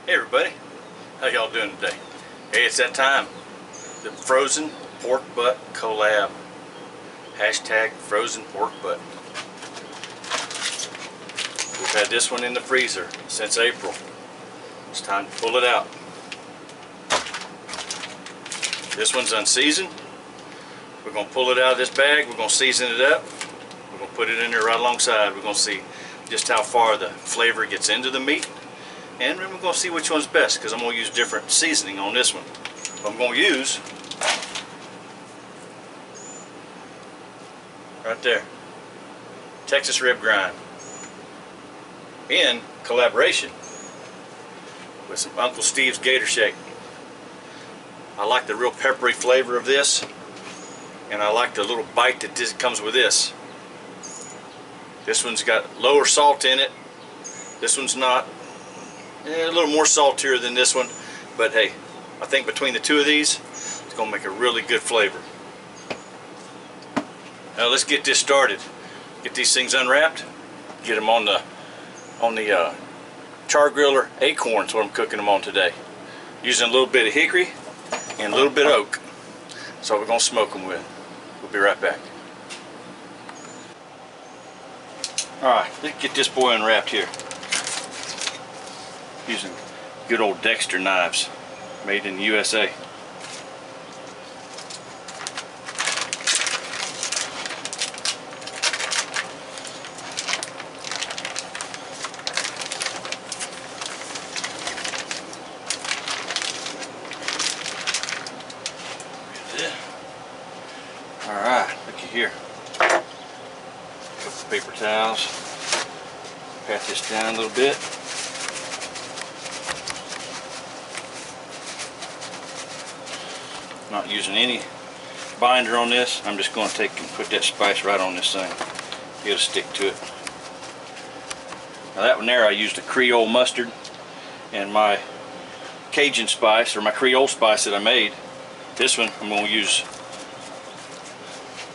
Hey everybody, how y'all doing today? Hey, it's that time. The frozen pork butt collab. Hashtag frozen pork butt. We've had this one in the freezer since April. It's time to pull it out. This one's unseasoned. We're going to pull it out of this bag. We're going to season it up. We're going to put it in there right alongside. We're going to see just how far the flavor gets into the meat. And we're going to see which one's best, because I'm going to use different seasoning on this one. I'm going to use right there, Texas rib grind, in collaboration with some Uncle Steve's Gator Shake. I like the real peppery flavor of this, and I like the little bite that this comes with this. This one's got lower salt in it. This one's not. A little more saltier than this one, but hey, I think between the two of these, it's going to make a really good flavor. Now let's get this started. Get these things unwrapped. Get them on the char griller acorns. What I'm cooking them on today. Using a little bit of hickory and a little bit of oak. So we're going to smoke them with. We'll be right back. All right, let's get this boy unwrapped here. Using good old Dexter knives, made in the USA. Alright, looky here. Couple paper towels. Pat this down a little bit. Not using any binder on this. I'm just going to take and put that spice right on this thing. It'll stick to it. Now that one there, I used a Creole mustard and my Cajun spice, or my Creole spice that I made. This one I'm going to use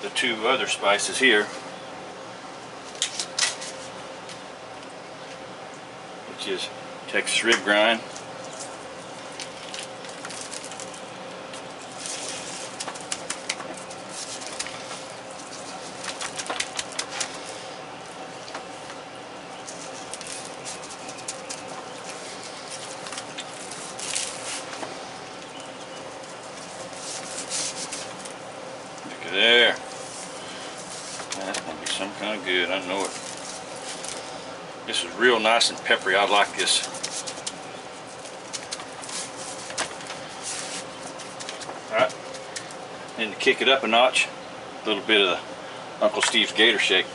the two other spices here, which is Texas rib grind, there. That's going to be some kind of good, I know it. This is real nice and peppery. I like this. Alright, and to kick it up a notch, a little bit of the Uncle Steve's Gator Shake.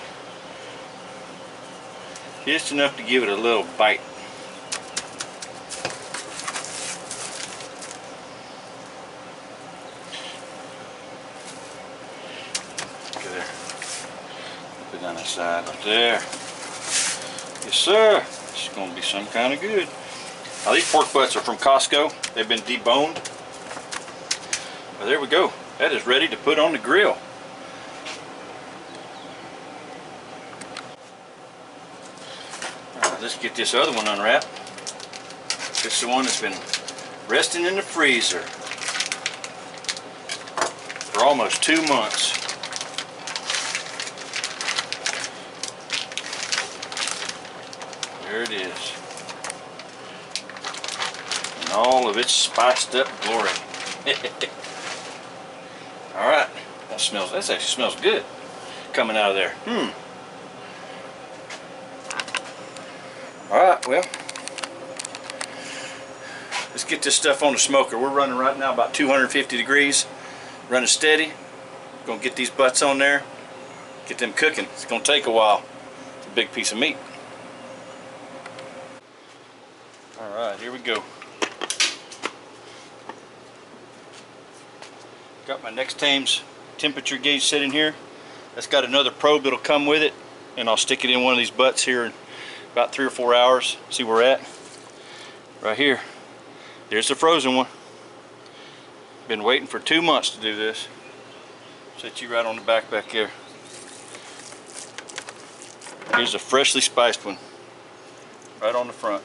Just enough to give it a little bite. Put it on the side right there. Yes sir, it's going to be some kind of good. Now these pork butts are from Costco. They've been deboned. Well, there we go. That is ready to put on the grill. Alright, let's get this other one unwrapped. This is the one that's been resting in the freezer for almost 2 months. There it is. In all of its spiced up glory. Alright. That actually smells good coming out of there. Alright, well, let's get this stuff on the smoker. We're running right now about 250 degrees. Running steady. Gonna get these butts on there. Get them cooking. It's gonna take a while. It's a big piece of meat. Alright, here we go. Got my Next Tame's temperature gauge sitting here. That's got another probe that'll come with it, and I'll stick it in one of these butts here in about 3 or 4 hours. See where we're at. Right here. There's the frozen one. Been waiting for 2 months to do this. Set you right on the back there. Here's a freshly spiced one. Right on the front.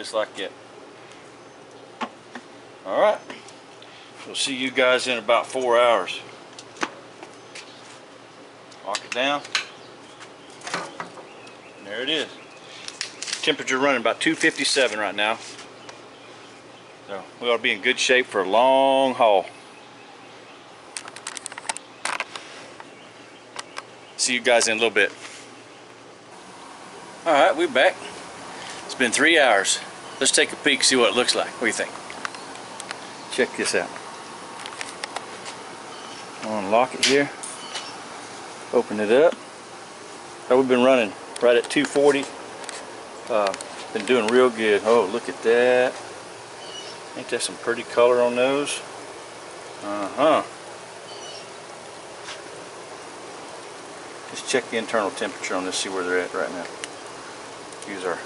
just like that. All right, we'll see you guys in about 4 hours. Lock it down. And there it is. Temperature running about 257 right now. So we ought to be in good shape for a long haul. See you guys in a little bit. All right, we're back. It's been 3 hours. Let's take a peek, see what it looks like. What do you think? Check this out. I'll unlock it here. Open it up. Oh, we've been running right at 240. Been doing real good. Oh, look at that. Ain't that some pretty color on those? Just check the internal temperature on this, see where they're at right now. Use our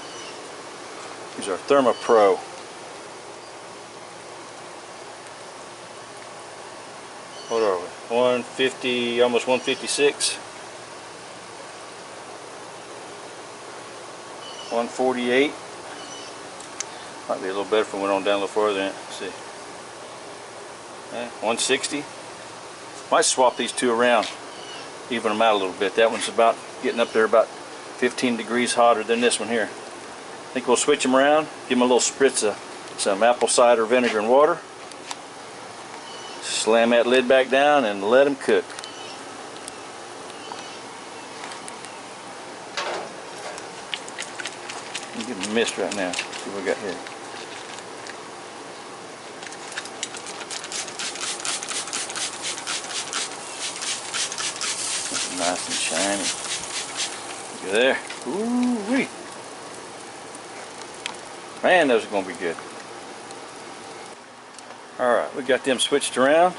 ThermoPro. What are we? 150, almost 156. 148. Might be a little better if we went on down a little further. Let's see. 160. Might swap these two around, even them out a little bit. That one's about getting up there about 15 degrees hotter than this one here. I think we'll switch them around, give them a little spritz of some apple cider vinegar and water. Slam that lid back down and let them cook. I'm getting a mist right now. See what we got here. Nice and shiny. Look at there. Ooh-wee. Man, those are going to be good. Alright, we got them switched around.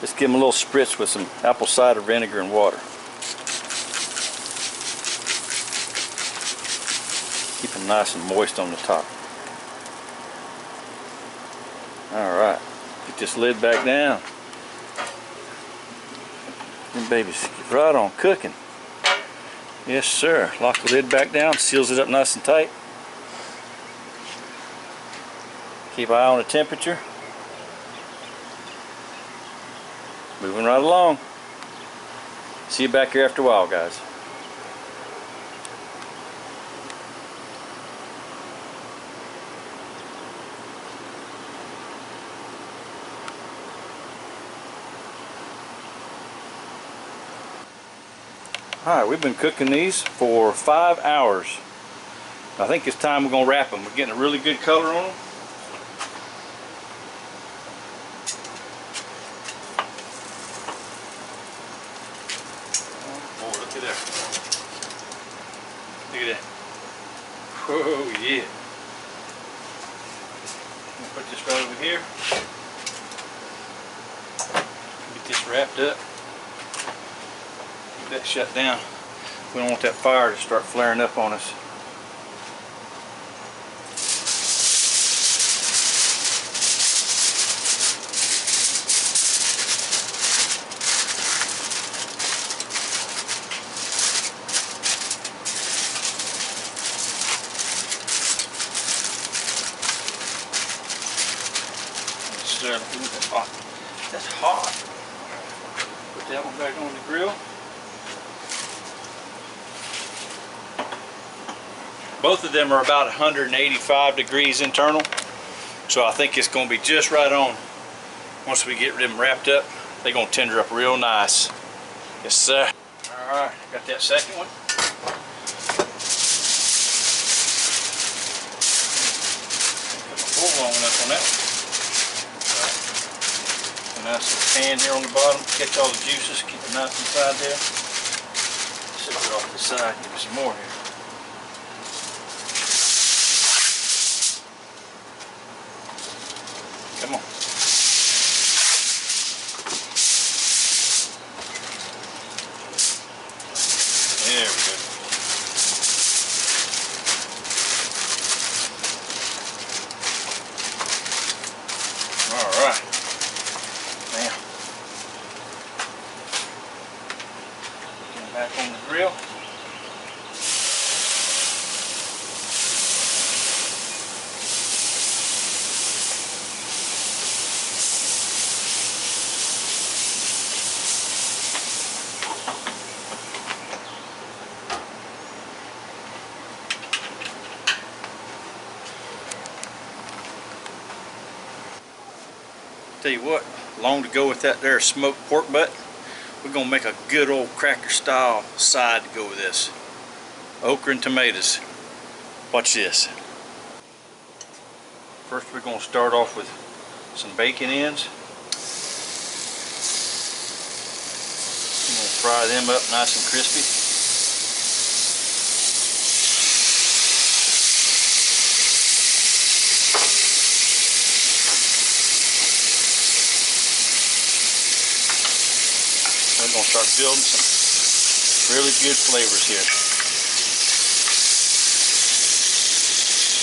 Let's give them a little spritz with some apple cider vinegar and water. Keep them nice and moist on the top. Alright, get this lid back down. Them babies get right on cooking. Yes sir. Lock the lid back down, seals it up nice and tight. Keep an eye on the temperature. Moving right along. See you back here after a while, guys. Alright, we've been cooking these for 5 hours. I think it's time we're going to wrap them. We're getting a really good color on them. Oh, look at that. Look at that. Whoa, yeah. I'm going to put this right over here. Get this wrapped up. That shut down. We don't want that fire to start flaring up on us. That's hot. That's hot. Put that one back on the grill. Both of them are about 185 degrees internal, so I think it's going to be just right on. Once we get them wrapped up, they're going to tender up real nice. Yes, sir. All right, got that second one. Put my full long enough on that one. A nice little pan here on the bottom, catch all the juices, keep it nice inside there. Set it off to the side, give me some more here. Come on. There we go. All right. Now, get them back on the grill. Tell you what, along to go with that there smoked pork butt, we're gonna make a good old cracker style side to go with this. Okra and tomatoes. Watch this. First we're gonna start off with some bacon ends. I'm gonna fry them up nice and crispy. We're going to start building some really good flavors here. It's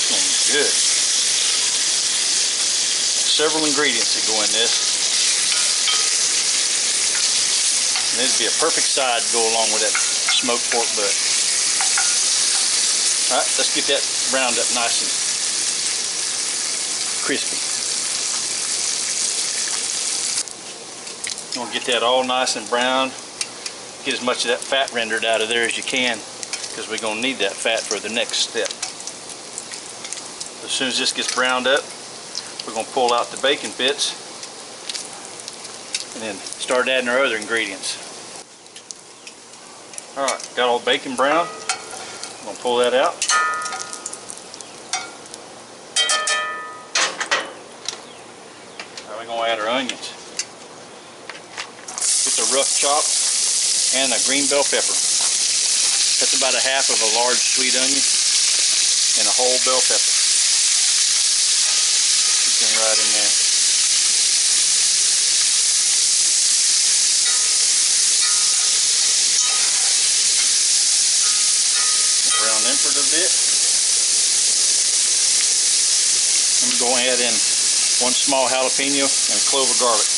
going to be good. Several ingredients that go in this. And this would be a perfect side to go along with that smoked pork butt. Alright, let's get that browned up nice and crispy. You want to get that all nice and brown. Get as much of that fat rendered out of there as you can, because we're going to need that fat for the next step. As soon as this gets browned up, we're going to pull out the bacon bits and then start adding our other ingredients. Alright, got all bacon brown. I'm going to pull that out. Now we're going to add our onions. Just a rough chop and a green bell pepper. That's about a half of a large sweet onion and a whole bell pepper. Put them right in there. Brown them for a little bit. I'm going to go ahead in one small jalapeno and a clove of garlic.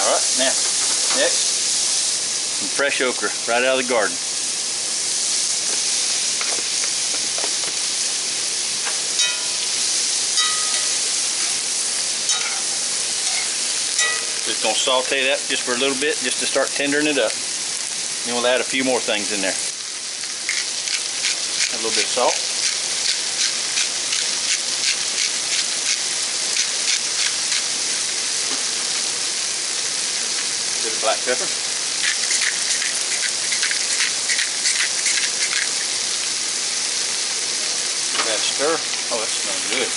Alright, now, next, some fresh okra right out of the garden. Just going to saute that just for a little bit, just to start tendering it up. Then we'll add a few more things in there. A little bit of salt. Bit of black pepper. Give that a stir. Oh, that smells good.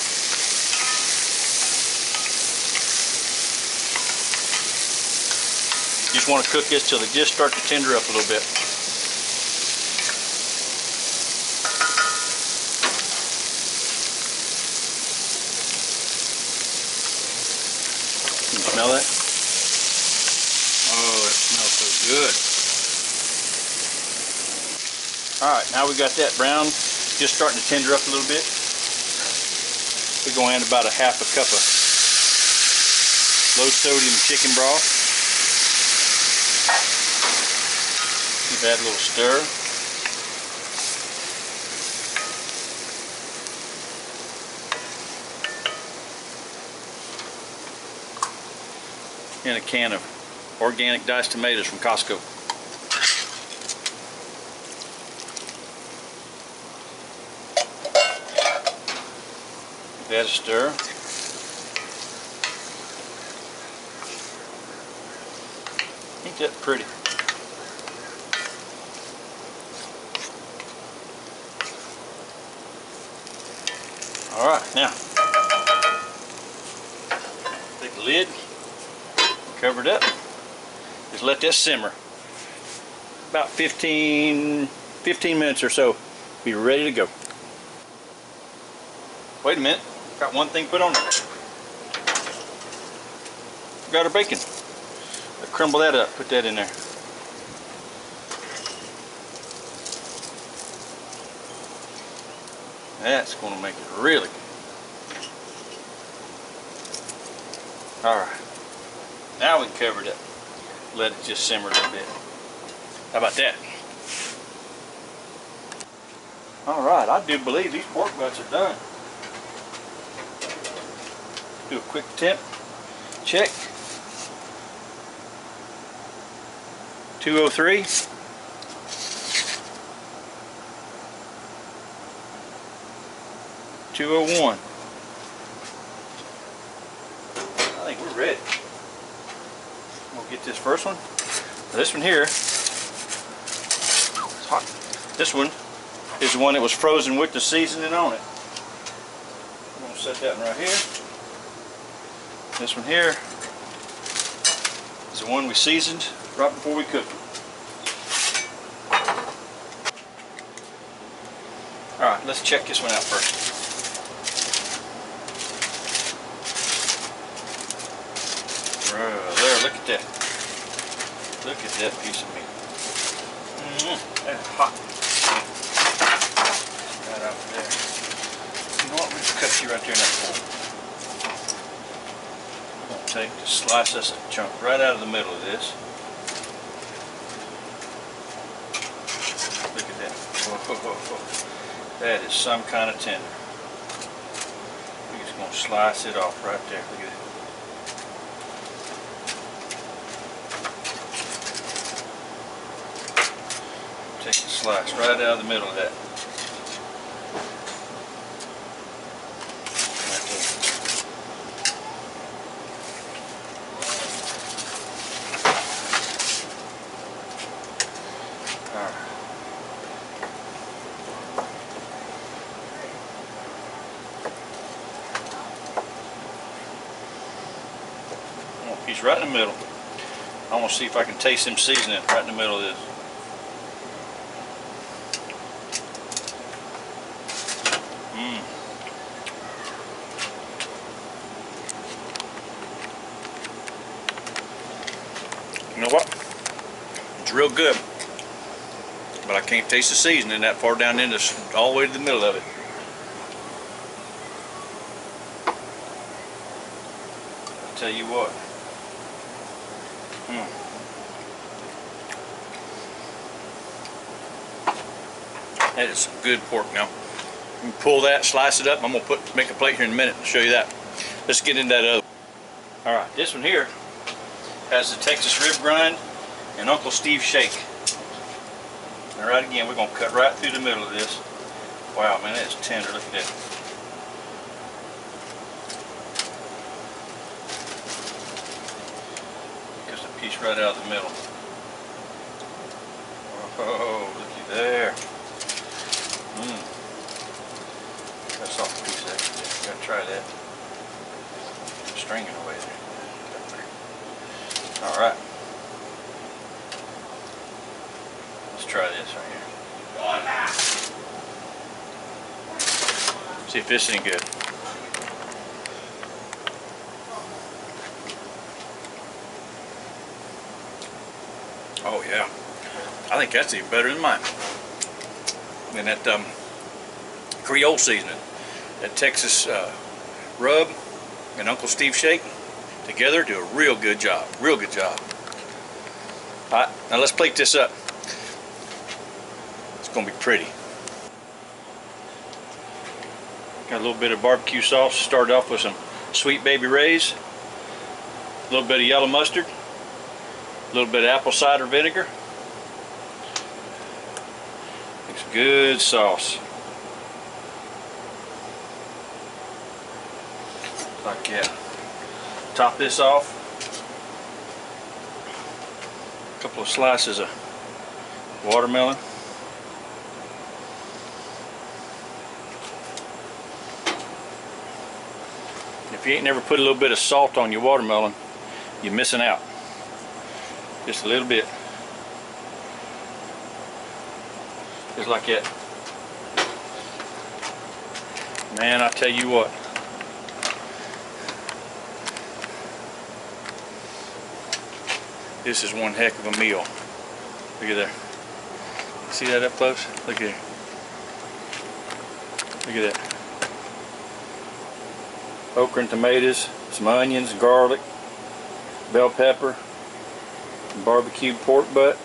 You just want to cook this till they just start to tender up a little bit. Can you smell that? Oh, it smells so good. Alright, now we got that brown just starting to tender up a little bit. We're going to add about a half a cup of low sodium chicken broth. Give that a little stir. And a can of organic diced tomatoes from Costco. Give that a stir. Ain't that pretty? Alright, now take the lid, cover it up, just let this simmer. About 15 minutes or so, be ready to go. Wait a minute, got one thing put on there. Got our bacon. Let's crumble that up, put that in there. That's going to make it really good. Alright, now we can cover it up. Let it just simmer a little bit. How about that? Alright, I do believe these pork butts are done. Do a quick temp check. 203. 201. I think we're ready. We'll get this first one. This one here, it's hot. This one is the one that was frozen with the seasoning on it. I'm going to set that one right here. This one here is the one we seasoned right before we cooked it. Alright, let's check this one out first. There, look at that. Look at that piece of meat. That's hot. Right out there. You know what? We'll just cut you right there in that hole. I'm going to slice us a chunk right out of the middle of this. Look at that. Whoa. That is some kind of tender. We're just going to slice it off right there. Look at that. Take a slice right out of the middle of that. Piece right in the middle. I want to see if I can taste them seasoning right in the middle of this. You know what? It's real good, but I can't taste the seasoning that far down in this, all the way to the middle of it. I'll tell you what. That is some good pork now. You can pull that, slice it up. I'm gonna make a plate here in a minute and show you that. Let's get into that other. All right, this one here has the Texas rib grind and Uncle Steve shake. All right, again, we're gonna cut right through the middle of this. Wow, man, that is tender. Look at that. Just a piece right out of the middle. Oh, looky there. That's off a piece of that. Gotta try that. Stringing away there. Alright. Let's try this right here. See if this ain't good. Oh yeah. I think that's even better than mine. And that Creole seasoning, that Texas rub and Uncle Steve shake together do a real good job. Real good job. Alright, now let's plate this up. It's going to be pretty. Got a little bit of barbecue sauce. Started off with some Sweet Baby Ray's, a little bit of yellow mustard, a little bit of apple cider vinegar. Makes good sauce. Like that. Top this off. A couple of slices of watermelon. If you ain't never put a little bit of salt on your watermelon, you're missing out. Just a little bit. Just like that. Man, I tell you what. This is one heck of a meal. Look at there. See that up close? Look at there. Look at that. Okra and tomatoes, some onions, garlic, bell pepper, barbecued pork butt,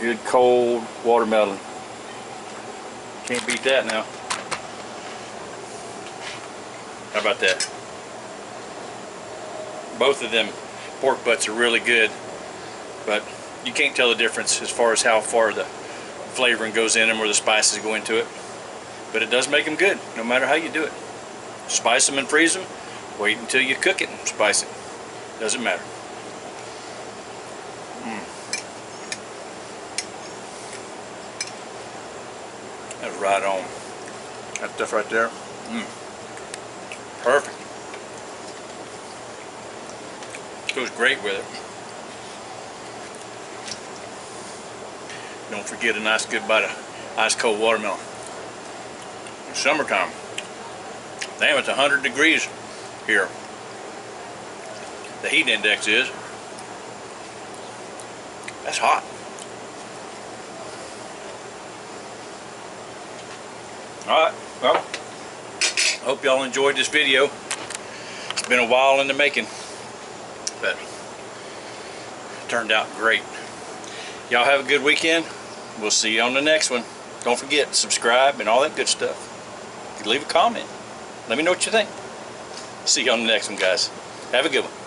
good cold watermelon. Can't beat that now. How about that? Both of them pork butts are really good, but you can't tell the difference as far as how far the flavoring goes in them or the spices go into it. But it does make them good, no matter how you do it. Spice them and freeze them. Wait until you cook it and spice it. Doesn't matter. That's right on. That stuff right there. Perfect. Goes great with it. Don't forget a nice good bite of ice cold watermelon. In summertime. Damn, it's 100 degrees here. The heat index is. That's hot. Alright, well, I hope y'all enjoyed this video. It's been a while in the making, but it turned out great. Y'all have a good weekend. We'll see you on the next one. Don't forget, subscribe and all that good stuff. You can leave a comment. Let me know what you think. See you on the next one, guys. Have a good one.